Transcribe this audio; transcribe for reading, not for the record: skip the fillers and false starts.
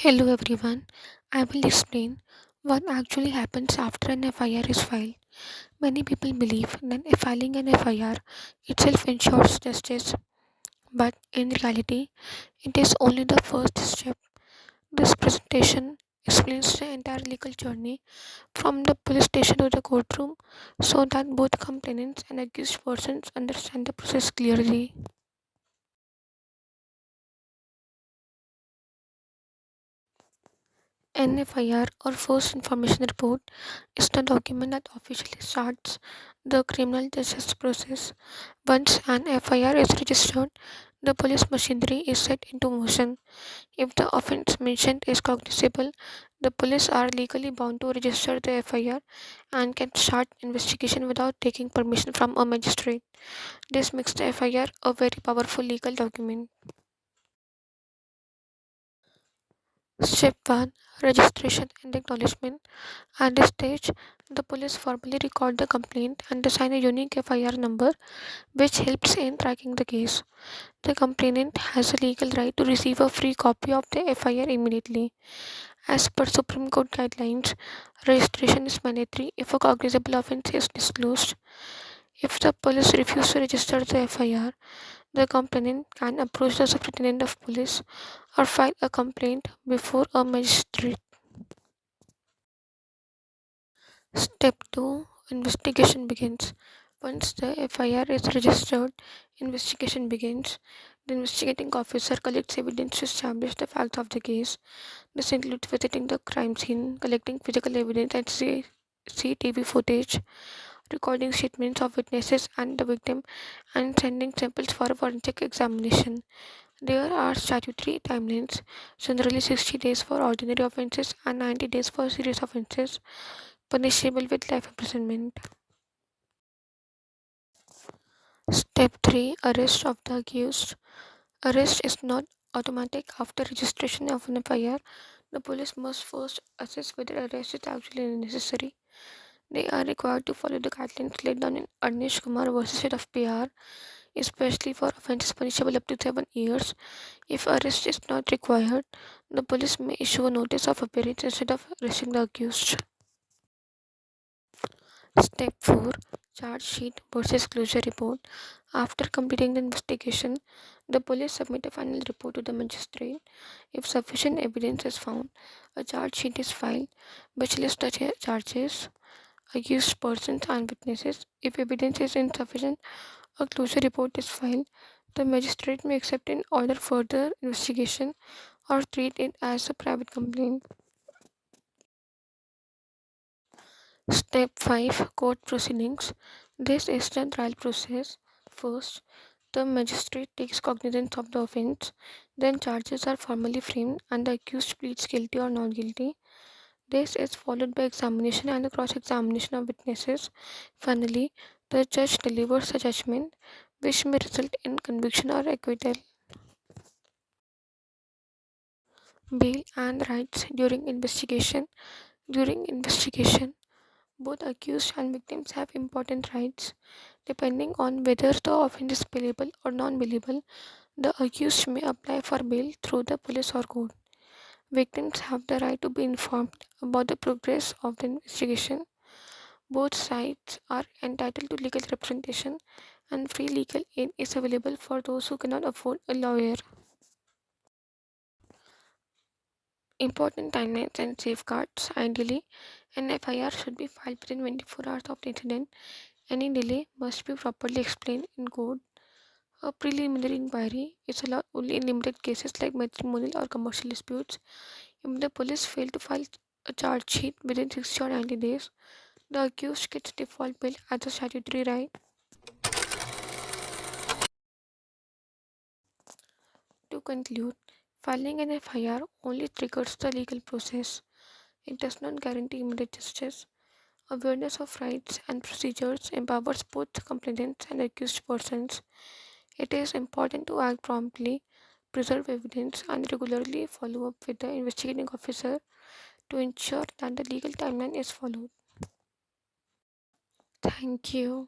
Hello everyone. I will explain what actually happens after an FIR is filed. Many people believe that filing an FIR itself ensures justice, but in reality, it is only the first step. This presentation explains the entire legal journey from the police station to the courtroom so that both complainants and accused persons understand the process clearly. An FIR or First Information Report is the document that officially starts the criminal justice process. Once an FIR is registered, the police machinery is set into motion. If the offense mentioned is cognizable, the police are legally bound to register the FIR and can start investigation without taking permission from a magistrate. This makes the FIR a very powerful legal document. Step 1, Registration and Acknowledgement. At this stage, the police formally record the complaint and assign a unique FIR number which helps in tracking the case. The complainant has a legal right to receive a free copy of the FIR immediately. As per Supreme Court guidelines, registration is mandatory if a cognizable offence is disclosed. If the police refuse to register the FIR, the complainant can approach the Superintendent of Police or file a complaint before a magistrate. Step 2, Investigation begins. Once the FIR is registered, investigation begins. The investigating officer collects evidence to establish the facts of the case. This includes visiting the crime scene, collecting physical evidence and CCTV footage, recording statements of witnesses and the victim, and sending samples for forensic examination. There are statutory timelines, generally 60 days for ordinary offences and 90 days for serious offences, punishable with life imprisonment. Step 3, Arrest of the accused. Arrest is not automatic after registration of an FIR. The police must first assess whether arrest is actually necessary. They are required to follow the guidelines laid down in Anish Kumar versus State of PR, especially for offences punishable up to 7 years. If arrest is not required, the police may issue a notice of appearance instead of arresting the accused. Step 4, Charge Sheet versus Closure Report. After completing the investigation, the police submit a final report to the magistrate. If sufficient evidence is found, a charge sheet is filed which lists the charges, accused persons, and witnesses. If evidence is insufficient, a closure report is filed. The magistrate may accept and order further investigation or treat it as a private complaint. Step 5, Court Proceedings. This is the trial process. First, the magistrate takes cognizance of the offence, then charges are formally framed and the accused pleads guilty or not guilty. This is followed by examination and the cross-examination of witnesses. Finally, the judge delivers a judgment which may result in conviction or acquittal. Bail and rights during investigation. During investigation, both accused and victims have important rights. Depending on whether the offence is bailable or non-bailable, the accused may apply for bail through the police or court. Victims have the right to be informed about the progress of the investigation. Both sides are entitled to legal representation, and free legal aid is available for those who cannot afford a lawyer. Important timelines and safeguards. Ideally, an FIR should be filed within 24 hours of the incident. Any delay must be properly explained in court. A preliminary inquiry is allowed only in limited cases like matrimonial or commercial disputes. If the police fail to file a charge sheet within 60 or 90 days, the accused gets default bail as a statutory right. To conclude, filing an FIR only triggers the legal process. It does not guarantee immediate justice. Awareness of rights and procedures empowers both complainants and accused persons. It is important to act promptly, preserve evidence, and regularly follow up with the investigating officer to ensure that the legal timeline is followed. Thank you.